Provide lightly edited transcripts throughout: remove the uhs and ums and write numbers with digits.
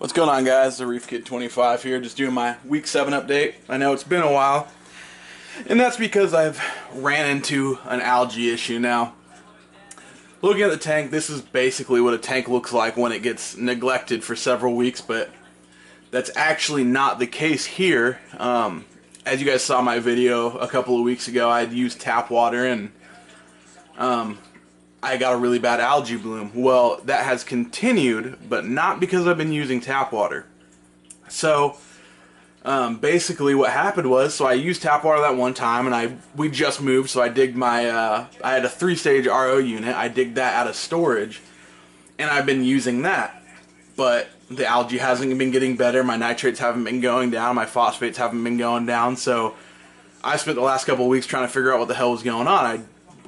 What's going on, guys? The Reef Kid 25 here, just doing my week 7 update. I know it's been a while, and that's because I've ran into an algae issue. Now, looking at the tank, this is basically what a tank looks like when it gets neglected for several weeks, but that's actually not the case here. As you guys saw my video a couple of weeks ago, I had used tap water and I got a really bad algae bloom. Well, that has continued, but not because I've been using tap water. So basically what happened was, I used tap water that one time, and we just moved, so I digged my I had a 3-stage RO unit. I digged that out of storage, and I've been using that, but the algae hasn't been getting better. My nitrates haven't been going down, my phosphates haven't been going down. So I spent the last couple of weeks trying to figure out what the hell was going on. I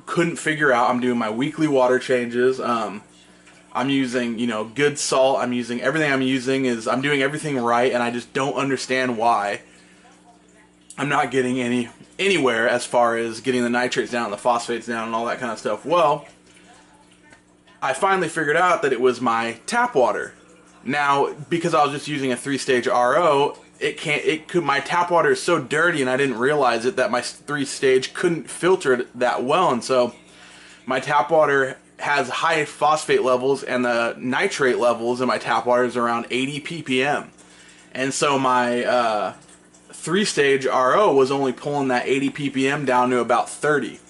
couldn't figure out. I'm doing my weekly water changes. I'm using, good salt. I'm using everything. I'm doing everything right, and I just don't understand why I'm not getting anywhere as far as getting the nitrates down, the phosphates down, and all that kind of stuff. Well, I finally figured out that it was my tap water. Now, because I was just using a 3-stage RO, my tap water is so dirty, and I didn't realize it, that my 3-stage couldn't filter it that well, and so my tap water has high phosphate levels, and the nitrate levels in my tap water is around 80 ppm. And so my 3-stage RO was only pulling that 80 ppm down to about 30.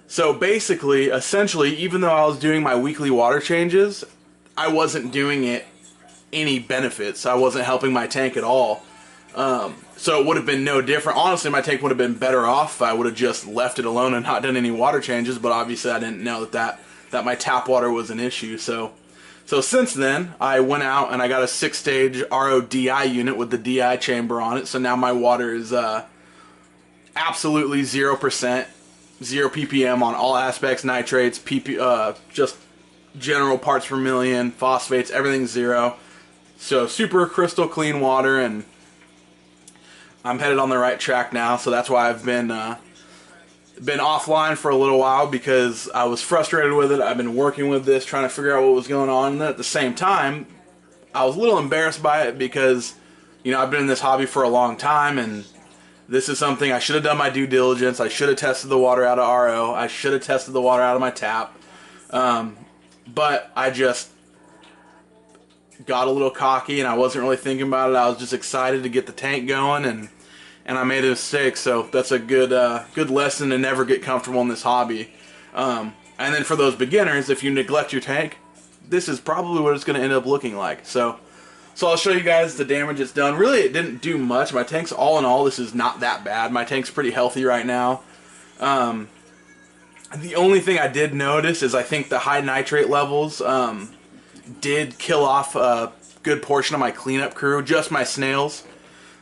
So basically, essentially, even though I was doing my weekly water changes, I wasn't doing it any benefits. I wasn't helping my tank at all. So it would have been no different. Honestly, my tank would have been better off if I would have just left it alone and not done any water changes, but obviously I didn't know that my tap water was an issue. So since then, I went out and I got a 6-stage RO DI unit with the DI chamber on it. So now my water is absolutely 0%, 0 ppm on all aspects, nitrates, just general parts per million, phosphates, everything's 0. So super crystal clean water, and I'm headed on the right track now. So that's why I've been offline for a little while, because I was frustrated with it. I've been working with this, trying to figure out what was going on, and at the same time, I was a little embarrassed by it because, I've been in this hobby for a long time, and this is something I should have done my due diligence. I should have tested the water out of RO. I should have tested the water out of my tap. But I just got a little cocky, and I wasn't really thinking about it. I was just excited to get the tank going, and I made a mistake. So that's a good lesson to never get comfortable in this hobby. And then for those beginners, if you neglect your tank, this is probably what it's going to end up looking like. So I'll show you guys the damage it's done. Really, it didn't do much. My tank's, all in all, this is not that bad. My tank's pretty healthy right now. The only thing I did notice is I think the high nitrate levels did kill off a good portion of my cleanup crew, just my snails.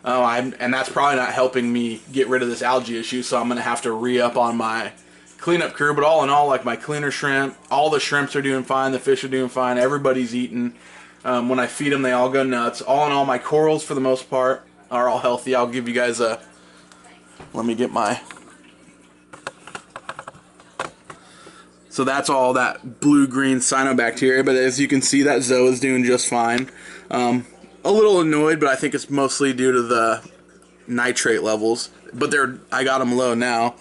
And that's probably not helping me get rid of this algae issue, so I'm going to have to re-up on my cleanup crew. But all in all, like my cleaner shrimp, all the shrimps are doing fine, the fish are doing fine, everybody's eating. When I feed them, they all go nuts. All in all, my corals, for the most part, are all healthy. I'll give you guys a... Let me get my... So that's all that blue-green cyanobacteria, but as you can see, that Zoa is doing just fine. A little annoyed, but I think it's mostly due to the nitrate levels. But I got them low now.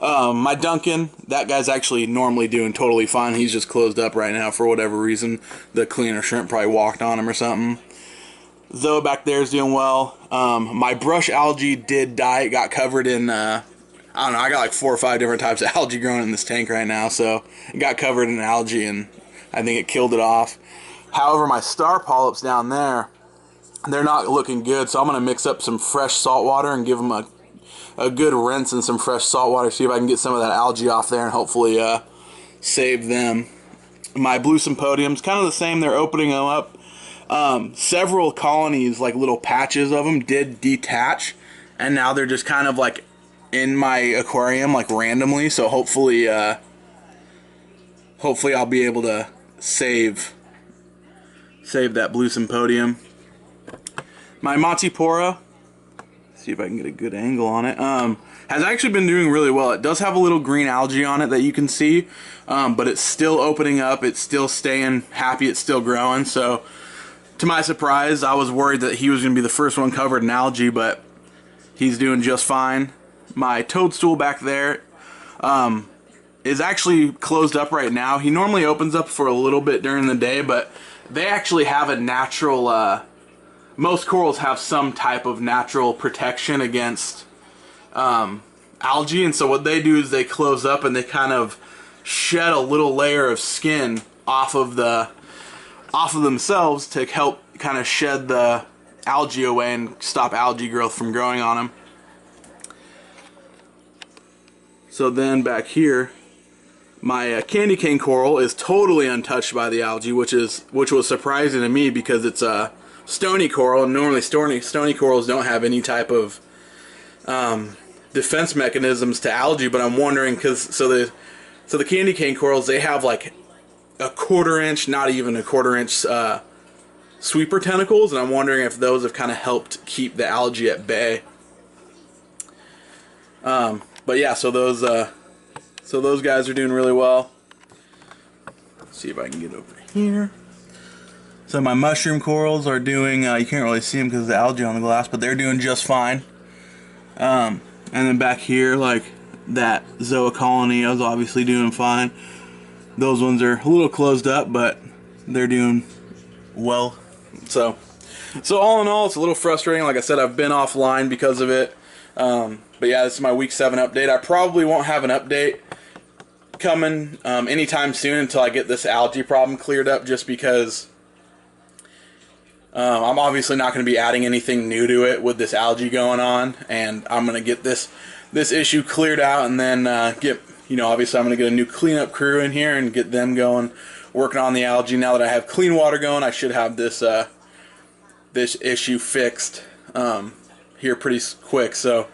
My Duncan, that guy's actually normally doing totally fine. He's just closed up right now for whatever reason. The cleaner shrimp probably walked on him or something. Zoa back there is doing well. My brush algae did die. It got covered in... I don't know, I got like 4 or 5 different types of algae growing in this tank right now, so it got covered in algae and I think it killed it off. However, my star polyps down there, they're not looking good, so I'm going to mix up some fresh salt water and give them a good rinse in some fresh salt water, see if I can get some of that algae off there and hopefully save them. My blue sympodium's kind of the same, they're opening them up. Several colonies, like little patches of them, did detach, and now they're just kind of like in my aquarium, like randomly, so hopefully I'll be able to save that blue sympodium. My Montipora, see if I can get a good angle on it, has actually been doing really well. It does have a little green algae on it that you can see, but it's still opening up, it's still staying happy, it's still growing, so to my surprise, I was worried that he was going to be the first one covered in algae, but he's doing just fine. My toadstool back there is actually closed up right now. He normally opens up for a little bit during the day, but they actually have a natural, most corals have some type of natural protection against algae, and so what they do is they close up and they kind of shed a little layer of skin off of themselves to help kind of shed the algae away and stop algae growth from growing on them. So then back here, my candy cane coral is totally untouched by the algae, which was surprising to me because it's a stony coral, and normally stony corals don't have any type of defense mechanisms to algae. But I'm wondering, so the candy cane corals, they have like a 1/4 inch, not even a 1/4 inch sweeper tentacles, and I'm wondering if those have kind of helped keep the algae at bay. But yeah, so those guys are doing really well. Let's see if I can get over here. So my mushroom corals are doing, you can't really see them because of the algae on the glass, but they're doing just fine. And then back here, like that zoa colony is obviously doing fine. Those ones are a little closed up, but they're doing well. So all in all, it's a little frustrating. Like I said, I've been offline because of it. But yeah, this is my week 7 update. I probably won't have an update coming anytime soon until I get this algae problem cleared up, just because I'm obviously not going to be adding anything new to it with this algae going on, and I'm going to get this issue cleared out, and then obviously I'm going to get a new cleanup crew in here and get them going, working on the algae. Now that I have clean water going, I should have this issue fixed here pretty quick. So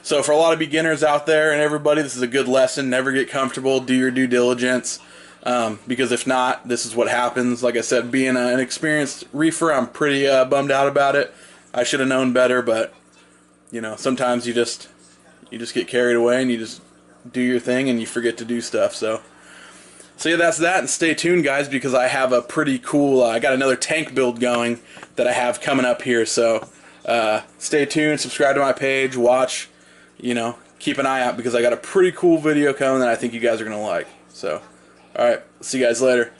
for a lot of beginners out there and everybody, this is a good lesson. Never get comfortable. Do your due diligence. Because if not, this is what happens. Like I said, being an experienced reefer, I'm pretty bummed out about it. I should have known better, but sometimes you just get carried away and you just do your thing and you forget to do stuff. So yeah, that's that. And stay tuned, guys, because I have a pretty cool. I got another tank build going that I have coming up here. So stay tuned. Subscribe to my page. Watch. Keep an eye out because I got a pretty cool video coming that I think you guys are gonna like. So. Alright, see you guys later.